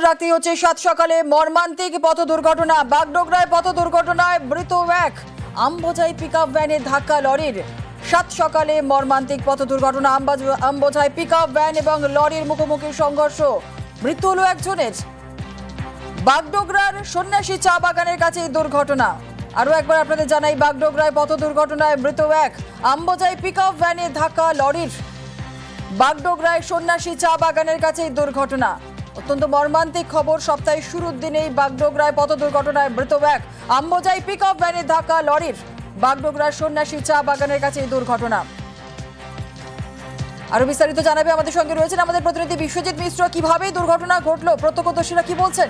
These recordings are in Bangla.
রাখতেই হচ্ছে সাত সকালে মর্মান্তিক পথ দুর্ঘটনা। বাগডোগরায় পথ দুর্ঘটনায় মৃত এক আমবোঝাই পিকআপ ভ্যানে ধাক্কা লরির। সাত সকালে মর্মান্তিক পথ দুর্ঘটনা। আমবোঝাই পিকআপ ভ্যান এবং লরির মুখোমুখি সংঘর্ষ, মৃত্যু হলো একজনের। বাগডোগরার সন্ন্যাসী চা বাগানের কাছে এই দুর্ঘটনা। আরো একবার আপনাদের জানাই, বাগডোগরায় পথ দুর্ঘটনায় মৃত এক আমবোঝাই পিকআপ ভ্যানে ধাক্কা লরির। বাগডোগরায় সন্ন্যাসী চা বাগানের কাছে এই দুর্ঘটনা। অত্যন্ত মর্মান্তিক খবর। সপ্তাহের শুরুর দিনেই বাগডোগরায় পথ দুর্ঘটনায় মৃত এক আমবোঝাই পিকআপ ভ্যানে ধাক্কা লরির। বাগডোগরার সন্ন্যাসী চা বাগানের কাছে এই দুর্ঘটনা। আরো বিস্তারিত জানাবে আমাদের সঙ্গে রয়েছেন আমাদের প্রতিনিধি বিশ্বজিৎ মিশ্র। কিভাবে দুর্ঘটনা ঘটলো, প্রত্যক্ষদর্শীরা কি বলছেন?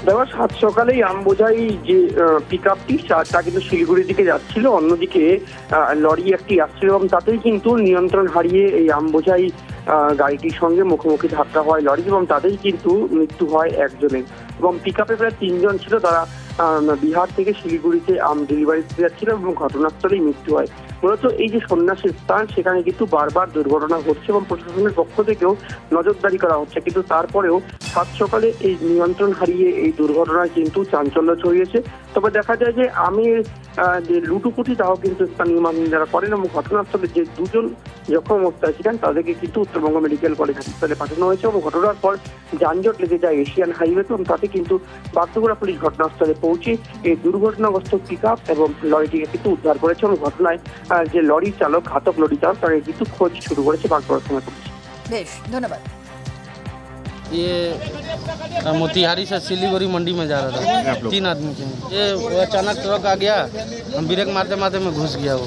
দেখো, সাত সকালেই আমবোঝাই যে পিকআপটি তা কিন্তু শিলিগুড়ির দিকে যাচ্ছিল, অন্যদিকে লরি একটি আসছিল এবং তাতেই কিন্তু নিয়ন্ত্রণ হারিয়ে এই আমবোঝাই গাড়িটির সঙ্গে মুখোমুখি ধাক্কা হয় লরি এবং তাতেই কিন্তু মৃত্যু হয় একজনের। এবং পিকআপে প্রায় তিনজন ছিল, তারা বিহার থেকে শিলিগুড়িতে আম ডেলিভারি দিতে যাচ্ছিল এবং ঘটনাস্থলেই মৃত্যু হয়। মূলত এই যে সন্ন্যাসীর স্থান, সেখানে কিন্তু বারবার দুর্ঘটনা ঘটছে এবং প্রশাসনের পক্ষ থেকেও নজরদারি করা হচ্ছে, কিন্তু তারপরেও সাত সকালে এই নিয়ন্ত্রণ হারিয়ে এই দুর্ঘটনায় কিন্তু চাঞ্চল্য ছড়িয়েছে। তবে দেখা যায় যে আমের যে লুটুপুটি, তাও কিন্তু স্থানীয় বাসিন্দারা করেন এবং ঘটনাস্থলে যে দুজন জখম অবস্থায় ছিলেন তাদেরকে কিন্তু উত্তরবঙ্গ মেডিকেল কলেজ হাসপাতালে পাঠানো হয়েছে এবং ঘটনার পর যানজট লেগে যায় এশিয়ান হাইওয়েতে এবং তাতে কিন্তু বাগডোগরা পুলিশ ঘটনাস্থলে পৌঁছে এই দুর্ঘটনাগ্রস্ত পিকআপ এবং লরিটিকে কিন্তু উদ্ধার করেছে এবং ঘটনায় যে লরি চালক, ঘাতক লরি চালক, তারা কিন্তু খোঁজ শুরু করেছে বাগডোগরা থানা পুলিশ। বেশ, ধন্যবাদ। ये मोतिहारी से सिलीगुड़ी मंडी में जा रहा था, 3 आदमी थे। ये वो अचानक ट्रक आ गया, हम ब्रेक मारते मारते में घुस गया वो।